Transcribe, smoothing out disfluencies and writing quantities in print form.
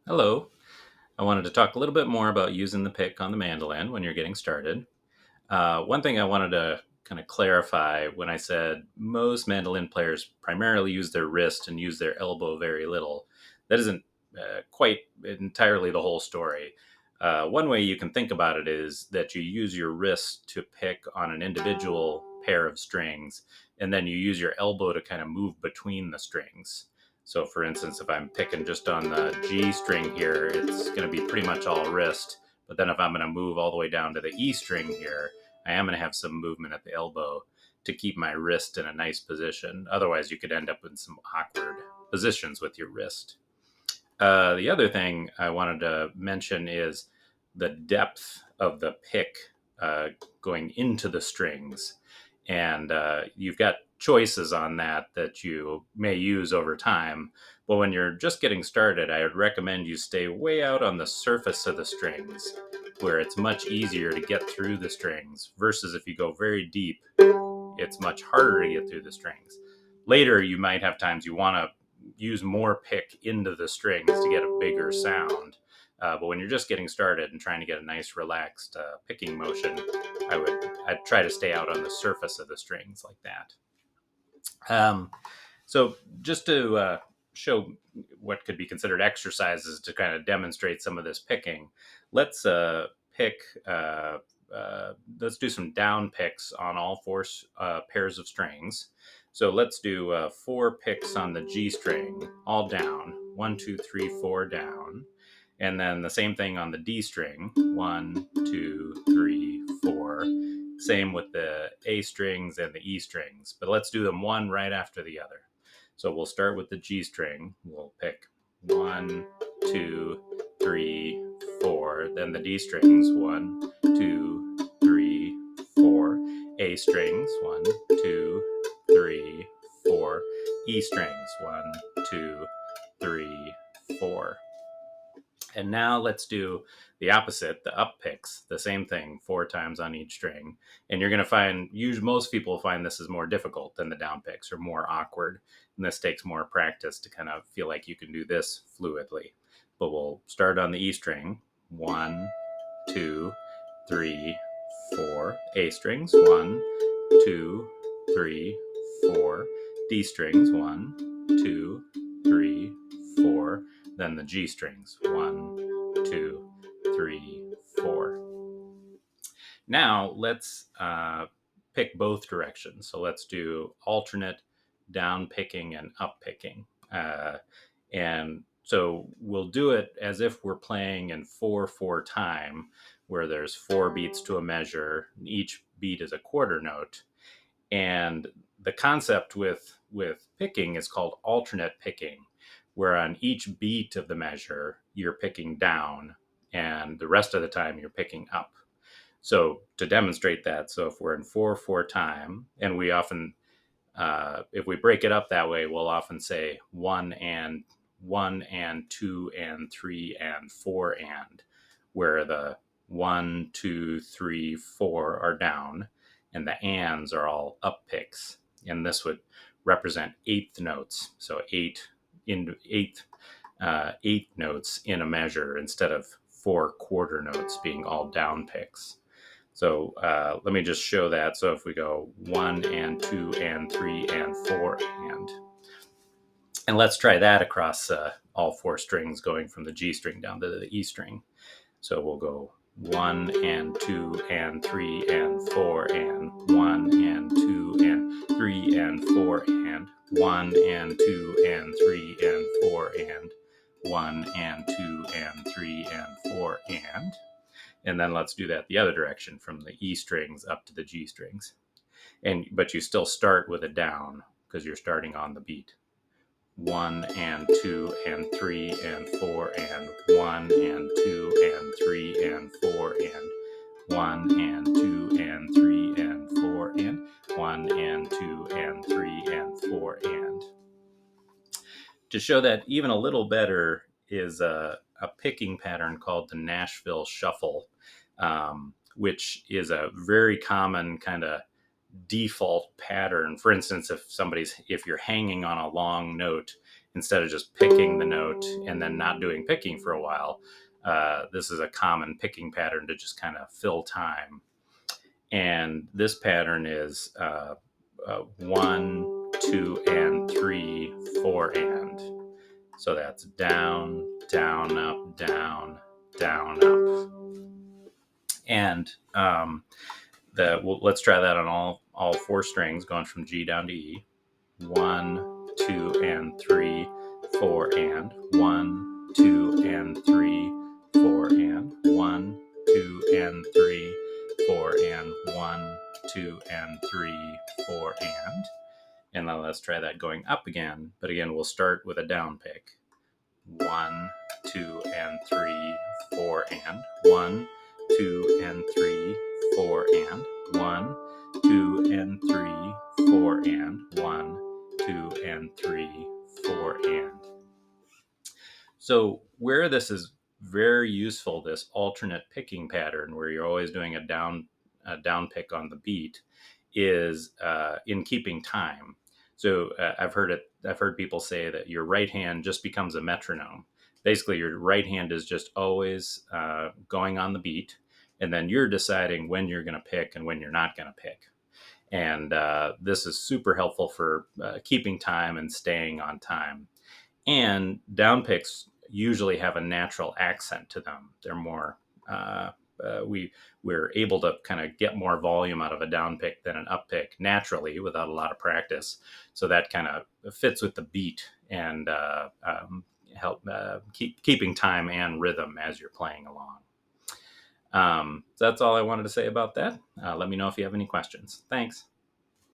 Hello. I wanted to talk a little bit more about using the pick on the mandolin when you're getting started. One thing I wanted to kind of clarify when I said most mandolin players primarily use their wrist and use their elbow very little, that isn't quite entirely the whole story. One way you can think about it is that you use your wrist to pick on an individual pair of strings, and then you use your elbow to kind of move between the strings. So, for instance, if I'm picking just on the G string here, it's going to be pretty much all wrist. But then if I'm going to move all the way down to the E string here, I am going to have some movement at the elbow to keep my wrist in a nice position. Otherwise, you could end up in some awkward positions with your wrist. The other thing I wanted to mention is the depth of the pick going into the strings. And you've got choices on that you may use over time. But when you're just getting started, I would recommend you stay way out on the surface of the strings, where it's much easier to get through the strings, versus if you go very deep, it's much harder to get through the strings. Later, you might have times you want to use more pick into the strings to get a bigger sound. But when you're just getting started and trying to get a nice relaxed picking motion, I'd try to stay out on the surface of the strings like that. Um, so just to show what could be considered exercises to kind of demonstrate some of this picking, let's pick. Let's do some down picks on all four pairs of strings. So let's do four picks on the G string, all down. 1, 2, 3, 4 down. And then the same thing on the D string. 1, 2, 3, 4. Same with the A strings and the E strings. But let's do them one right after the other. So we'll start with the G string. We'll pick 1, 2, 3, 4. Then the D strings. 1, 2, 3, 4. A strings. 1, 2, 3, 4. E strings. 1, 2, 3, 4. And now let's do the opposite, the up picks, the same thing, four times on each string. And you're going to find, most people find this is more difficult than the down picks, or more awkward. And this takes more practice to kind of feel like you can do this fluidly. But we'll start on the E string. 1, 2, 3, 4. A strings. 1, 2, 3, 4. D strings. 1, 2, 3, 4. Then the G strings. 1, 2, 3, 4. Now let's pick both directions. So let's do alternate down picking and up picking. And so we'll do it as if we're playing in 4/4 time, where there's four beats to a measure. Each beat is a quarter note. And the concept with picking is called alternate picking, where on each beat of the measure you're picking down, and the rest of the time you're picking up. So to demonstrate that, so if we're in 4/4 time, and we often, if we break it up that way, we'll often say one and 2 and 3 and 4 and, where the 1, 2, 3, 4 are down, and the ands are all up picks. And this would represent eighth notes. So eighth notes in a measure, instead of four quarter notes being all down picks. So let me just show that. So if we go 1 and 2 and 3 and 4 and let's try that across all four strings, going from the G string down to the E string. So we'll go 1 and 2 and 3 and 4 and 1 and 2 and 3 and 4 and 1 and 2 and 3 and 4 and 1 and 2 and 3 and 4 and then let's do that the other direction, from the E strings up to the G strings. But you still start with a down because you're starting on the beat. 1 and 2 and 3 and 4 and 1 and 2 and 3 and 4 and 1 and 2 and 3 and 4 and 1 and 2 and 3 and 4 and. To show that even a little better is a picking pattern called the Nashville Shuffle, which is a very common kind of default pattern. For instance, if you're hanging on a long note instead of just picking the note and then not doing picking for a while. This is a common picking pattern to just kind of fill time. And this pattern is 1, 2, and 3, 4, and. So that's down, down, up, down, down, up. And let's try that on all four strings, going from G down to E. 1, 2, and 3, 4, and 1, 2, and 3, 4, and 1, 2, and 3, 4, and 1, 2, and 3, 4, and. And now let's try that going up again. But again, we'll start with a down pick. 1, 2, and 3, 4, and 1, 2, and 3, 4, and 1, 2, and 3, 4, and 1, 2, and 3, 4, and. So where this is very useful, this alternate picking pattern where you're always doing a down pick on the beat, is in keeping time. So I've heard people say that your right hand just becomes a metronome. Basically, your right hand is just always going on the beat, and then you're deciding when you're going to pick and when you're not going to pick. And this is super helpful for keeping time and staying on time. And down picks usually have a natural accent to them. They're more we're able to kind of get more volume out of a down pick than an up pick naturally without a lot of practice. So that kind of fits with the beat and help keeping time and rhythm as you're playing along. So that's all I wanted to say about that. Let me know if you have any questions. Thanks.